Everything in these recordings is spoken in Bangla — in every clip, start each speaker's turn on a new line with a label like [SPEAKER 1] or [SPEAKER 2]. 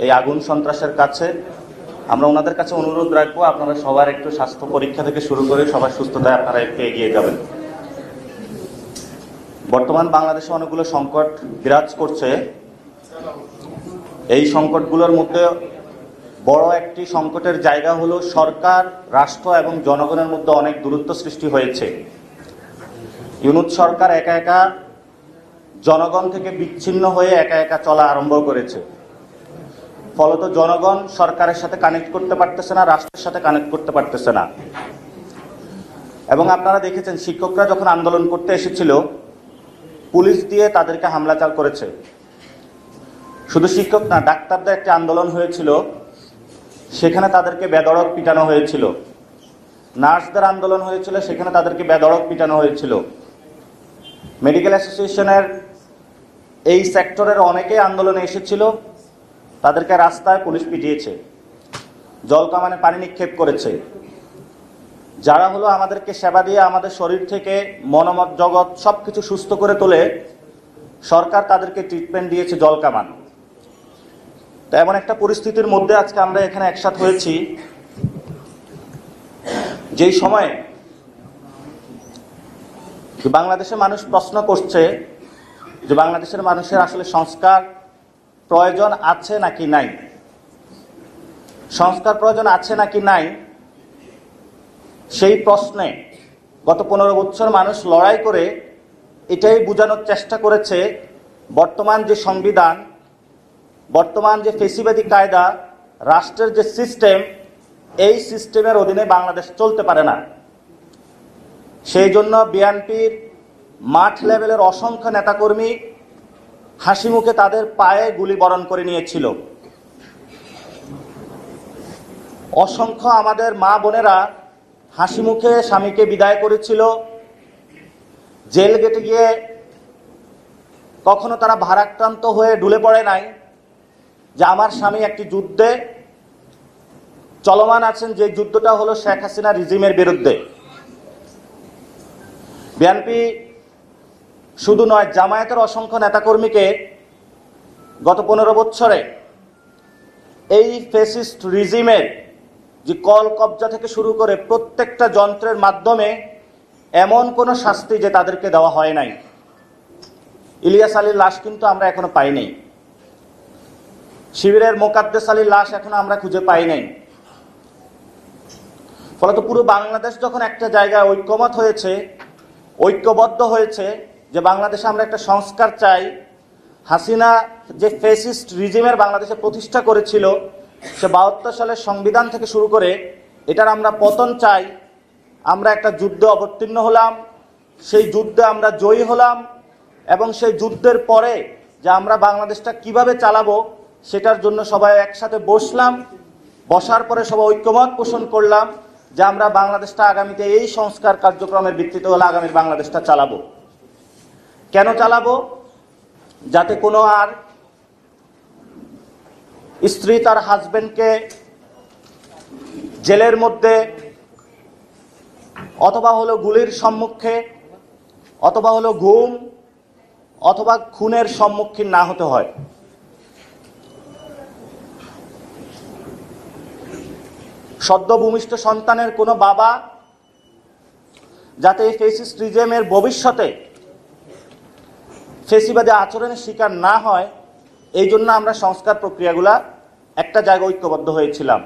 [SPEAKER 1] এই আগুন সন্ত্রাসের কাছে আমরা ওনাদের কাছে অনুরোধ রাখবো, আপনারা সবার একটু স্বাস্থ্য পরীক্ষা থেকে শুরু করে সবার সুস্থতায় আপনারা একটু এগিয়ে যাবেন। বর্তমান বাংলাদেশে অনেকগুলো সংকট বিরাজ করছে। এই সংকটগুলোর মধ্যে বড় একটি সংকটের জায়গা হলো সরকার, রাষ্ট্র এবং জনগণের মধ্যে অনেক দূরত্ব সৃষ্টি হয়েছে। ইউনূস সরকার একা একা জনগণ থেকে বিচ্ছিন্ন হয়ে একা একা চলা আরম্ভ করেছে। ফলত জনগণ সরকারের সাথে কানেক্ট করতে পারতেছে না, রাষ্ট্রের সাথে কানেক্ট করতে পারতেছে না। এবং আপনারা দেখেছেন, শিক্ষকরা যখন আন্দোলন করতে এসেছিল, পুলিশ দিয়ে তাদেরকে হামলা করেছে। শুধু শিক্ষক না, ডাক্তারদের একটি আন্দোলন হয়েছিল, সেখানে তাদেরকে বেধড়ক পিটানো হয়েছিল। নার্সদের আন্দোলন হয়েছিল, সেখানে তাদেরকে বেধড়ক পিটানো হয়েছিল। মেডিকেল অ্যাসোসিয়েশনের এই সেক্টরের অনেকেই আন্দোলনে এসেছিল, তাদেরকে রাস্তায় পুলিশ পিটিয়েছে, জলকামানে পানি নিক্ষেপ করেছে। যারা হলো আমাদেরকে সেবা দিয়ে আমাদের শরীর থেকে মনোমত জগৎ সবকিছু সুস্থ করে তোলে, সরকার তাদেরকে ট্রিটমেন্ট দিয়েছে জলকামান। তো এমন একটা পরিস্থিতির মধ্যে আজকে আমরা এখানে একসাথে হয়েছি, যেই সময়ে বাংলাদেশের মানুষ প্রশ্ন করছে যে বাংলাদেশের মানুষের আসলে সংস্কার প্রয়োজন আছে নাকি নাই। সংস্কার প্রয়োজন আছে নাকি নাই, সেই প্রশ্নে গত 15 বছর মানুষ লড়াই করে এটাই বোঝানোর চেষ্টা করেছে, বর্তমান যে সংবিধান, বর্তমান যে ফেসিবাদী কায়দা, রাষ্ট্রের যে সিস্টেম, এই সিস্টেমের অধীনে বাংলাদেশ চলতে পারে না। সেই জন্য বিএনপির মাঠ লেভেলের অসংখ্য নেতাকর্মী হাসি মুখে তাদের পায়ে গুলি বরণ করে নিয়েছিল। অসংখ্য আমাদের মা বোনেরা হাসি মুখে স্বামীকে বিদায় করেছিল। জেল গেটে গিয়ে কখনো তারা ভারাক্রান্ত হয়ে ঢুলে পড়ে নাই যে আমার স্বামী একটি যুদ্ধে চলমান আছেন, যে যুদ্ধটা হলো শেখ হাসিনা রিজিমের বিরুদ্ধে। বিএনপি শুধু নয়, জামায়াতের অসংখ্য নেতাকর্মীকে গত 15 বছরে এই ফ্যাসিস্ট রিজিমের যে কল কবজা থেকে শুরু করে প্রত্যেকটা যন্ত্রের মাধ্যমে এমন কোনো শাস্তি যে তাদেরকে দেওয়া হয় নাই। ইলিয়াস আলীর লাশ কিন্তু আমরা এখনো পাই নাই। শিবিরের মোকাদ্দেস আলীর লাশ এখনো আমরা খুঁজে পাই নাই। ফলত পুরো বাংলাদেশ যখন একটা জায়গায় ঐক্যমত হয়েছে, ঐক্যবদ্ধ হয়েছে যে বাংলাদেশে আমরা একটা সংস্কার চাই, হাসিনা যে ফ্যাসিস্ট রিজিমের বাংলাদেশে প্রতিষ্ঠা করেছিল, সে 72 সালের সংবিধান থেকে শুরু করে এটার আমরা পতন চাই। আমরা একটা যুদ্ধে অবতীর্ণ হলাম, সেই যুদ্ধে আমরা জয়ী হলাম, এবং সেই যুদ্ধের পরে যে আমরা বাংলাদেশটা কিভাবে চালাবো সেটার জন্য সবাই একসাথে বসলাম। বসার পরে সবাই ঐক্যমত পোষণ করলাম যে আমরা বাংলাদেশটা আগামীতে এই সংস্কার কার্যক্রমের ভিত্তিতে হলে আগামীর বাংলাদেশটা চালাবো। কেন চালাবো? যাতে কোনো আর স্ত্রী তার হাজবেন্ডকে জেলের মধ্যে অথবা হলো গুলির সম্মুখে অথবা হলো গুম অথবা খুনের সম্মুখীন না হতে হয়। সদ্য ভূমিষ্ঠ সন্তানের কোনো বাবা যাতে এই ফ্যাসিস্ট রিজিমের ভবিষ্যতে ফেসিবাদী আচরণের শিকার না হয়, এই জন্য আমরা সংস্কার প্রক্রিয়াগুলা একটা জায়গায় ঐক্যবদ্ধ হয়েছিলাম।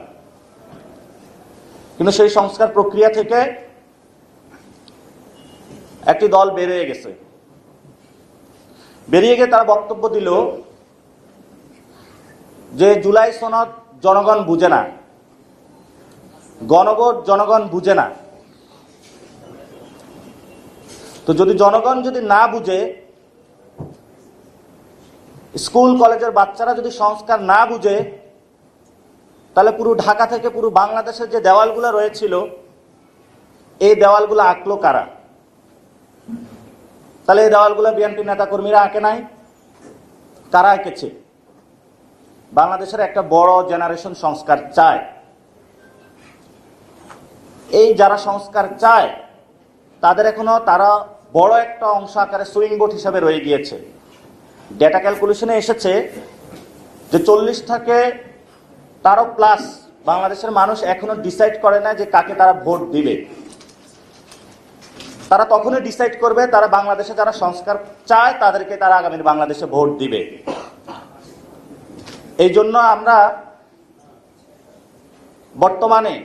[SPEAKER 1] কিন্তু সেই সংস্কার প্রক্রিয়া থেকে একটি দল বেরিয়ে গেছে। বেরিয়ে গিয়ে তারা বক্তব্য দিল যে জুলাই সনদ জনগণ বুঝে না, গণভোট জনগণ বুঝে না। তো যদি জনগণ যদি না বুঝে, স্কুল কলেজের বাচ্চারা যদি সংস্কার না বুঝে, তাহলে পুরো ঢাকা থেকে পুরো বাংলাদেশের যে দেওয়ালগুলো রয়েছিল, এই দেওয়ালগুলো আঁকলো কারা? তাহলে এই দেওয়ালগুলো বিএনপি নেতাকর্মীরা আঁকে নাই, কারা এঁকেছে? বাংলাদেশের একটা বড় জেনারেশন সংস্কার চায়। এই যারা সংস্কার চায় তাদের এখনো তারা বড় একটা অংশ আকারে সুইং বোট হিসাবে রয়ে গিয়েছে। ডেটা ক্যালকুলেশনে এসেছে যে 40 থেকে তারও প্লাস বাংলাদেশের মানুষ এখনো ডিসাইড করে না যে কাকে তারা ভোট দিবে। তারা তখনই ডিসাইড করবে তারা বাংলাদেশে যারা সংস্কার চায় তাদেরকে তারা আগামী বাংলাদেশে ভোট দিবে। এই জন্য আমরা বর্তমানে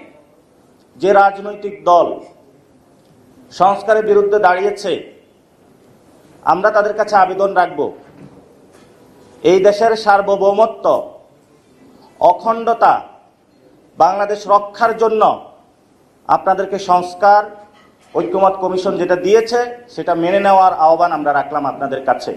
[SPEAKER 1] যে রাজনৈতিক দল সংস্কারের বিরুদ্ধে দাঁড়িয়েছে, আমরা তাদের কাছে আবেদন রাখব, এই দেশের সার্বভৌমত্ব, অখণ্ডতা, বাংলাদেশ রক্ষার জন্য আপনাদেরকে সংস্কার ঐক্যমত কমিশন যেটা দিয়েছে সেটা মেনে নেওয়ার আহ্বান আমরা রাখলাম আপনাদের কাছে।